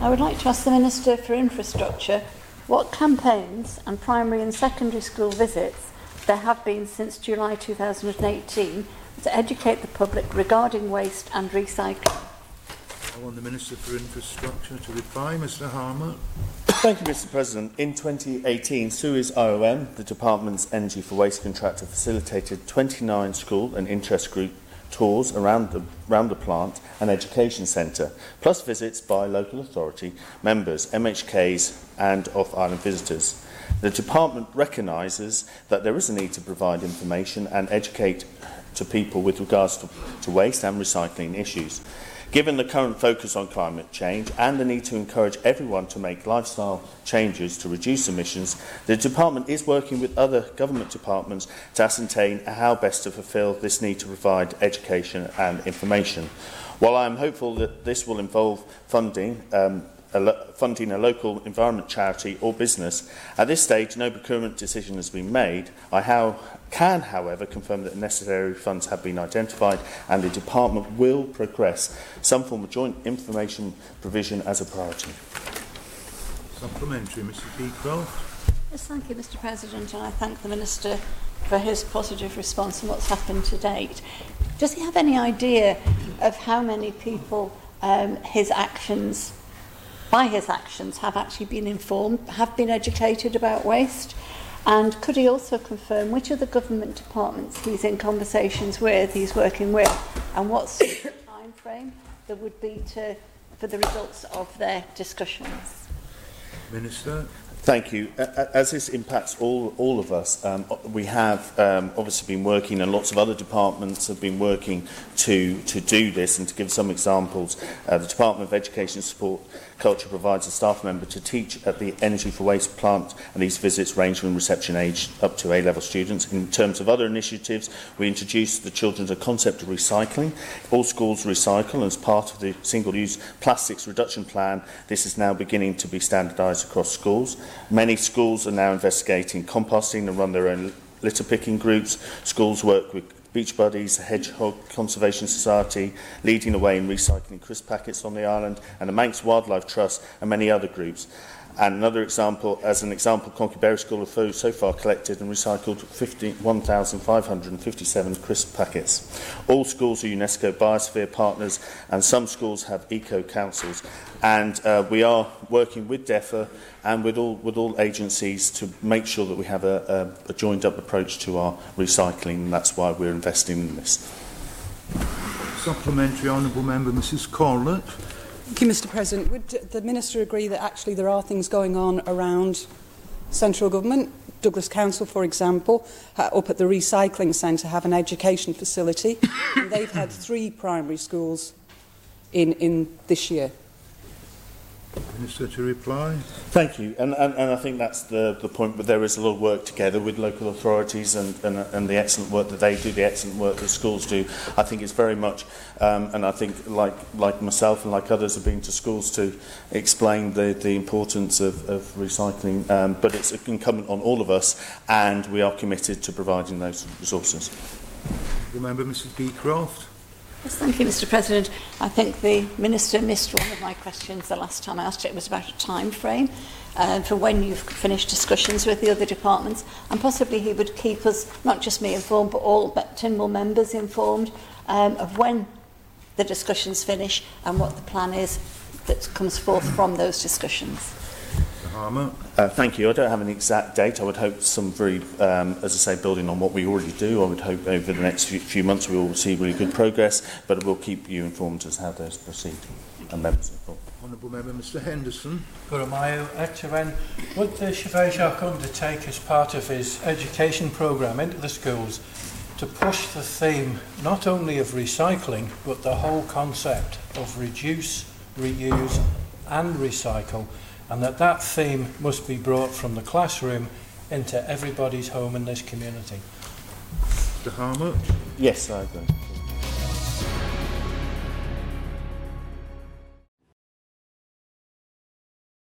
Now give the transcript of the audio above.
I would like to ask the Minister for Infrastructure what campaigns and primary and secondary school visits there have been since July 2018 to educate the public regarding waste and recycling. I want the Minister for Infrastructure to reply. Mr Harmer. Thank you, Mr President. In 2018, Suez IOM, the Department's Energy for Waste contractor, facilitated 29 school and interest group tours around the plant and education centre, plus visits by local authority members, MHKs and off-island visitors. The Department recognises that there is a need to provide information and educate to people with regards to waste and recycling issues. Given the current focus on climate change and the need to encourage everyone to make lifestyle changes to reduce emissions, the Department is working with other government departments to ascertain how best to fulfil this need to provide education and information. While I am hopeful that this will involve funding a local environment charity or business, at this stage no procurement decision has been made. I can, however, confirm that the necessary funds have been identified and the Department will progress some form of joint information provision as a priority. Supplementary, Mr Beecroft. Yes, thank you, Mr President, and I thank the Minister for his positive response on what's happened to date. Does he have any idea of how many people by his actions have actually been informed, have been educated about waste? And could he also confirm which of the government departments he's in conversations with, he's working with, and what sort of time frame there would be for the results of their discussions? Minister. Thank you. As this impacts all of us, we have obviously been working, and lots of other departments have been working to do this. And to give some examples, the Department of Education Support Culture provides a staff member to teach at the Energy for Waste plant, and these visits range from reception age up to A-level students. In terms of other initiatives, we introduced the children to the concept of recycling. All schools recycle, and as part of the single-use plastics reduction plan, this is now beginning to be standardised across schools. Many schools are now investigating composting and run their own litter picking groups. Schools work with Beach Buddies, Hedgehog Conservation Society, leading the way in recycling crisp packets on the island, and the Manx Wildlife Trust and many other groups. And another example, Conkyberry School have so far collected and recycled 1,557 crisp packets. All schools are UNESCO Biosphere partners, and some schools have eco-councils. And we are working with DEFRA and with all agencies to make sure that we have a joined-up approach to our recycling, and that's why we're investing in this. Supplementary, Honourable Member Mrs Corlett. Thank you, Mr President. Would the Minister agree that actually there are things going on around central government? Douglas Council, for example, up at the recycling centre, have an education facility, and they've had 3 primary schools in this year. Minister to reply. Thank you, and I think that's the point, but there is a lot of work together with local authorities and the excellent work that they do, the excellent work that schools do. I think it's very much, and I think like myself and like others have been to schools to explain the importance of recycling, but it's incumbent on all of us, and we are committed to providing those resources. Remember Mrs Beecroft. Yes, thank you, Mr President. I think the Minister missed one of my questions the last time I asked it. It was about a time frame for when you've finished discussions with the other departments, and possibly he would keep us, not just me informed, but all Tynwald members informed of when the discussions finish and what the plan is that comes forth from those discussions. Thank you. I don't have an exact date. I would hope some very, as I say, building on what we already do, I would hope over the next few months we will see really good progress, but we'll keep you informed as how those proceed. And members informed. Honourable Member Mr Henderson. Would the Sheffield undertake, as part of his education programme into the schools, to push the theme not only of recycling, but the whole concept of reduce, reuse and recycle, and that theme must be brought from the classroom into everybody's home in this community? Mr Harmer. Yes, I agree.